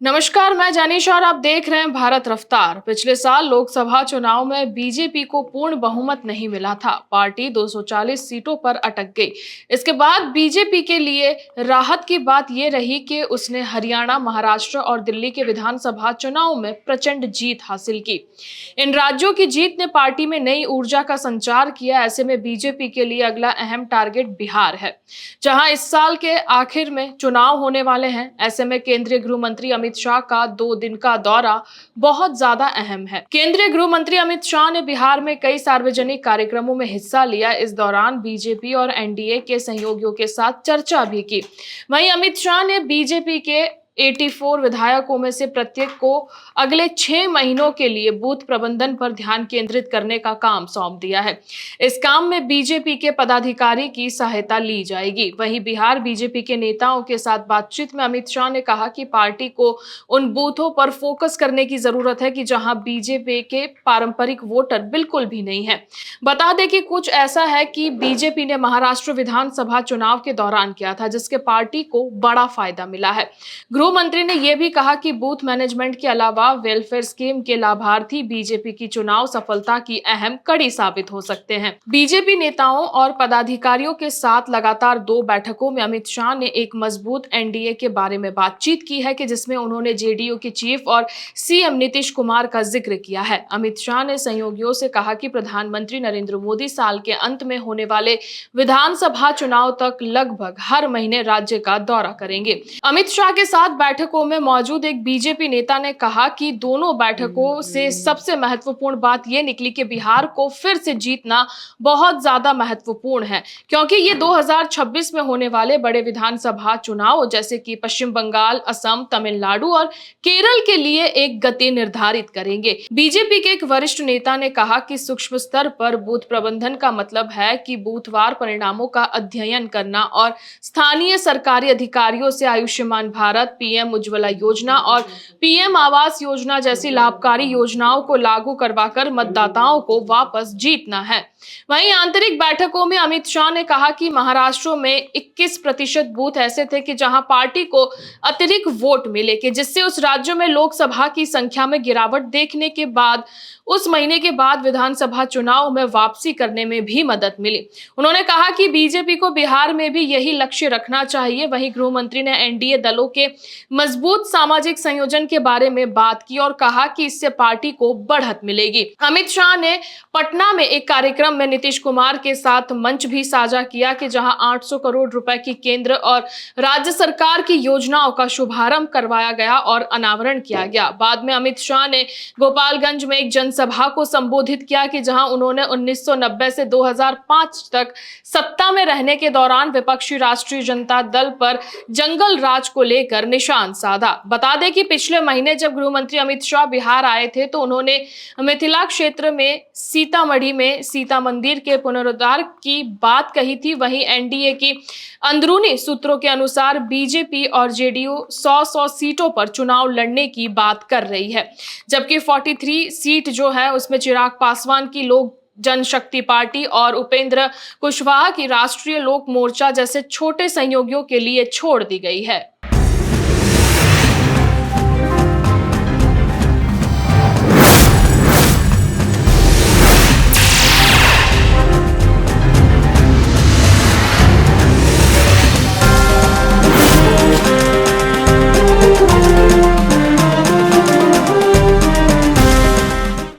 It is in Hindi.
नमस्कार, मैं जानिश और आप देख रहे हैं भारत रफ्तार। पिछले साल लोकसभा चुनाव में बीजेपी को पूर्ण बहुमत नहीं मिला था। पार्टी 240 सीटों पर अटक गई। इसके बाद बीजेपी के लिए राहत की बात यह रही कि उसने हरियाणा, महाराष्ट्र और दिल्ली के विधानसभा चुनाव में प्रचंड जीत हासिल की। इन राज्यों की जीत ने पार्टी में नई ऊर्जा का संचार किया। ऐसे में बीजेपी के लिए अगला अहम टारगेट बिहार है, जहां इस साल के आखिर में चुनाव होने वाले हैं। ऐसे में केंद्रीय गृह मंत्री अमित शाह का 2 दिन का दौरा बहुत ज्यादा अहम है। केंद्रीय गृह मंत्री अमित शाह ने बिहार में कई सार्वजनिक कार्यक्रमों में हिस्सा लिया। इस दौरान बीजेपी और एनडीए के सहयोगियों के साथ चर्चा भी की। वहीं अमित शाह ने बीजेपी के 84 विधायकों में से प्रत्येक को अगले 6 महीनों के लिए बूथ प्रबंधन पर ध्यान केंद्रित करने का काम सौंप दिया है। इस काम में बीजेपी के पदाधिकारी की सहायता ली जाएगी। वहीं बिहार बीजेपी के नेताओं के साथ बातचीत में अमित शाह ने कहा कि पार्टी को उन बूथों पर फोकस करने की जरूरत है कि जहां बीजेपी के पारंपरिक वोटर बिल्कुल भी नहीं है। बता दें कि कुछ ऐसा है कि बीजेपी ने महाराष्ट्र विधानसभा चुनाव के दौरान किया था, जिसके पार्टी को बड़ा फायदा मिला है। गृह मंत्री ने यह भी कहा कि बूथ मैनेजमेंट के अलावा वेलफेयर स्कीम के लाभार्थी बीजेपी की चुनाव सफलता की अहम कड़ी साबित हो सकते हैं। बीजेपी नेताओं और पदाधिकारियों के साथ लगातार 2 बैठकों में अमित शाह ने एक मजबूत एनडीए के बारे में बातचीत की है, कि जिसमें उन्होंने जेडीयू के चीफ और सीएम नीतीश कुमार का जिक्र किया है। अमित शाह ने सहयोगियों से कहा कि प्रधानमंत्री नरेंद्र मोदी साल के अंत में होने वाले विधानसभा चुनाव तक लगभग हर महीने राज्य का दौरा करेंगे। अमित शाह के साथ बैठकों में मौजूद एक बीजेपी नेता ने कहा कि दोनों बैठकों से सबसे महत्वपूर्ण बात यह निकली कि बिहार को फिर से जीतना बहुत ज्यादा महत्वपूर्ण है, क्योंकि ये 2026 में होने वाले बड़े विधानसभा चुनाव जैसे कि पश्चिम बंगाल, असम, तमिलनाडु और केरल के लिए एक गति निर्धारित करेंगे। बीजेपी के एक वरिष्ठ नेता ने कहा कि सूक्ष्म स्तर पर बूथ प्रबंधन का मतलब है कि बूथवार परिणामों का अध्ययन करना और स्थानीय सरकारी अधिकारियों से आयुष्मान भारत, पीएम उज्ज्वला योजना और पीएम आवास योजना जैसी लाभकारी योजनाओं को लागू करवाकर मतदाताओं को वापस जीतना है। वहीं आंतरिक बैठकों में अमित शाह ने कहा कि महाराष्ट्र में 21% बूथ ऐसे थे कि जहां पार्टी को अतिरिक्त वोट मिले, कि जिससे उस राज्य में लोकसभा की संख्या में गिरावट देखने के बाद उस महीने के बाद विधानसभा चुनाव में वापसी करने में भी मदद मिली। उन्होंने कहा कि बीजेपी को बिहार में भी यही लक्ष्य रखना चाहिए। वहीं गृह मंत्री ने एनडीए दलों के मजबूत सामाजिक संयोजन के बारे में बात की और कहा कि इससे पार्टी को बढ़त मिलेगी। अमित शाह ने पटना में एक कार्यक्रम में नीतीश कुमार के साथ मंच भी साझा किया, कि जहां 800 करोड़ रुपए की केंद्र और राज्य सरकार की योजनाओं का शुभारंभ करवाया गया और अनावरण किया गया। बाद में अमित शाह ने गोपालगंज में एक जनसभा को संबोधित किया, कि जहां उन्होंने 1990 से 2005 तक सत्ता में रहने के दौरान विपक्षी राष्ट्रीय जनता दल पर जंगल राज को लेकर निशान साधा। बता दें कि पिछले महीने जब गृह मंत्री अमित शाह बिहार आए थे तो उन्होंने मिथिला क्षेत्र में सीतामढ़ी में सीता मंदिर के पुनरुद्धार की बात कही थी। वहीं एनडीए की अंदरूनी सूत्रों के अनुसार बीजेपी और जेडीयू 100 सीटों पर चुनाव लड़ने की बात कर रही है, जबकि 43 सीट जो है उसमें चिराग पासवान की लोक जनशक्ति पार्टी और उपेंद्र कुशवाहा की राष्ट्रीय लोक मोर्चा जैसे छोटे सहयोगियों के लिए छोड़ दी गई है।